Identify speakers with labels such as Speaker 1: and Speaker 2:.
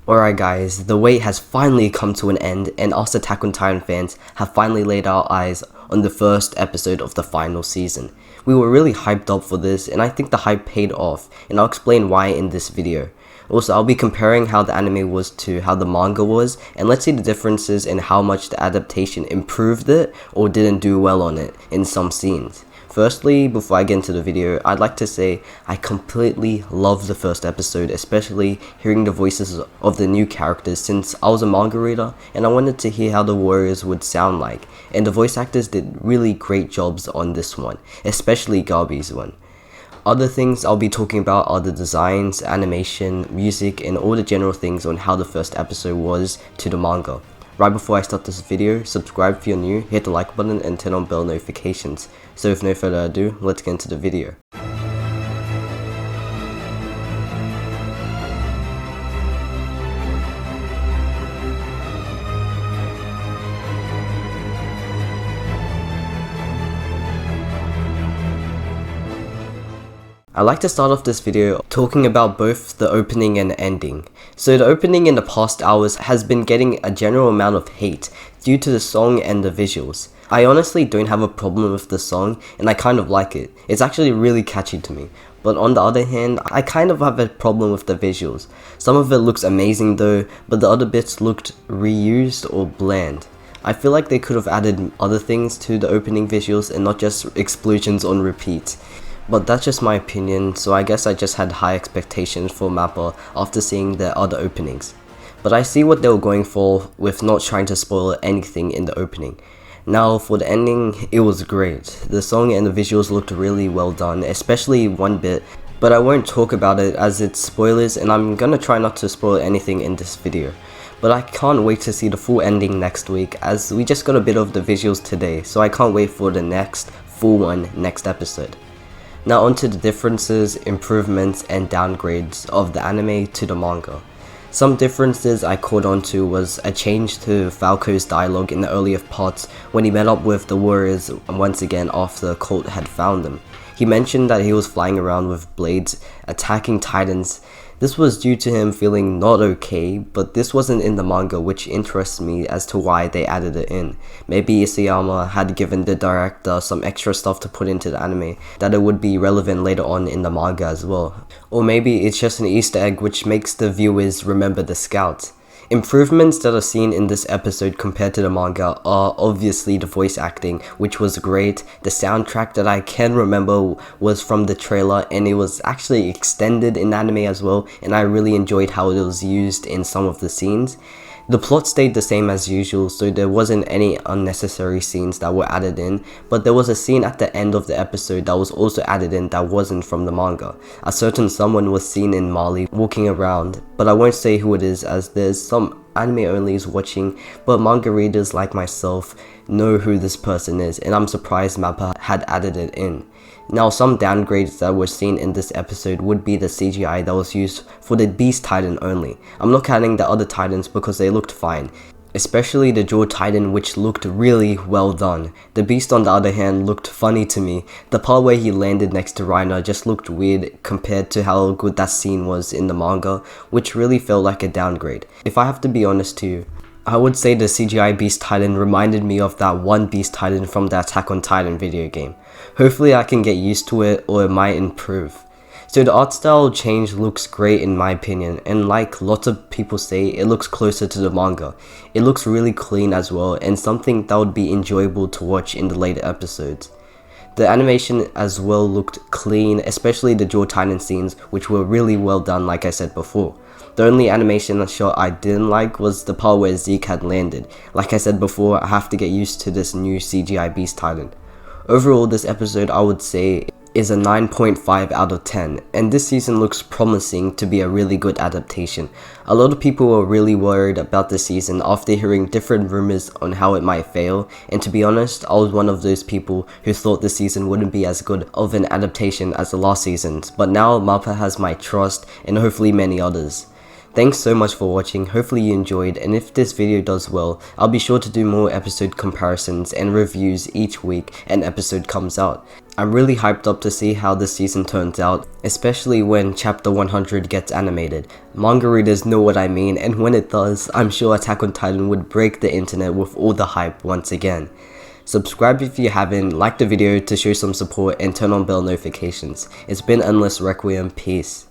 Speaker 1: Alright guys, the wait has finally come to an end, and us Attack on Titan fans have finally laid our eyes on the first episode of the final season. We were really hyped up for this, and I think the hype paid off, and I'll explain why in this video. Also, I'll be comparing how the anime was to how the manga was, and let's see the differences in how much the adaptation improved it or didn't do well on it in some scenes. Firstly, before I get into the video, I'd like to say I completely loved the first episode, especially hearing the voices of the new characters, since I was a manga reader and I wanted to hear how the warriors would sound like, and the voice actors did really great jobs on this one, especially Gabi's one. Other things I'll be talking about are the designs, animation, music, and all the general things on how the first episode was to the manga. Right before I start this video, subscribe if you're new, hit the like button and turn on bell notifications. So with no further ado, let's get into the video. I like to start off this video talking about both the opening and ending. So the opening in the past hours has been getting a general amount of hate due to the song and the visuals. I honestly don't have a problem with the song, and I kind of like it. It's actually really catchy to me. But on the other hand, I kind of have a problem with the visuals. Some of it looks amazing though, but the other bits looked reused or bland. I feel like they could have added other things to the opening visuals and not just explosions on repeat. But that's just my opinion, so I guess I just had high expectations for Mappa after seeing their other openings. But I see what they were going for with not trying to spoil anything in the opening. Now for the ending, it was great. The song and the visuals looked really well done, especially one bit, but I won't talk about it as it's spoilers and I'm gonna try not to spoil anything in this video. But I can't wait to see the full ending next week, as we just got a bit of the visuals today, so I can't wait for the next full one next episode. Now onto the differences, improvements, and downgrades of the anime to the manga. Some differences I caught on to was a change to Falco's dialogue in the earlier parts when he met up with the warriors once again after the cult had found them. He mentioned that he was flying around with blades, attacking titans. This was due to him feeling not okay, but this wasn't in the manga, which interests me as to why they added it in. Maybe Isayama had given the director some extra stuff to put into the anime that it would be relevant later on in the manga as well. Or maybe it's just an Easter egg which makes the viewers remember the scouts. Improvements that are seen in this episode compared to the manga are obviously the voice acting, which was great. The soundtrack that I can remember was from the trailer, and it was actually extended in anime as well, and I really enjoyed how it was used in some of the scenes. The plot stayed the same as usual, so there wasn't any unnecessary scenes that were added in, but there was a scene at the end of the episode that was also added in that wasn't from the manga. A certain someone was seen in Mali walking around, but I won't say who it is as there's some anime onlys watching, but manga readers like myself know who this person is, and I'm surprised Mappa had added it in. Now some downgrades that were seen in this episode would be the CGI that was used for the Beast Titan only. I'm not counting the other Titans because they looked fine, especially the Jaw Titan, which looked really well done. The Beast on the other hand looked funny to me. The part where he landed next to Reiner just looked weird compared to how good that scene was in the manga, which really felt like a downgrade. If I have to be honest to you, I would say the CGI Beast Titan reminded me of that one Beast Titan from the Attack on Titan video game. Hopefully I can get used to it, or it might improve. So the art style change looks great in my opinion, and like lots of people say, it looks closer to the manga. It looks really clean as well, and something that would be enjoyable to watch in the later episodes. The animation as well looked clean, especially the Jaw Titan scenes, which were really well done like I said before. The only animation shot I didn't like was the part where Zeke had landed. Like I said before, I have to get used to this new CGI Beast Titan. Overall, this episode I would say is a 9.5 out of 10, and this season looks promising to be a really good adaptation. A lot of people were really worried about this season after hearing different rumors on how it might fail, and to be honest, I was one of those people who thought the season wouldn't be as good of an adaptation as the last seasons, but now Mappa has my trust and hopefully many others. Thanks so much for watching, hopefully you enjoyed, and if this video does well, I'll be sure to do more episode comparisons and reviews each week an episode comes out. I'm really hyped up to see how this season turns out, especially when chapter 100 gets animated. Manga readers know what I mean, and when it does, I'm sure Attack on Titan would break the internet with all the hype once again. Subscribe if you haven't, like the video to show some support, and turn on bell notifications. It's been Endless Requiem, peace.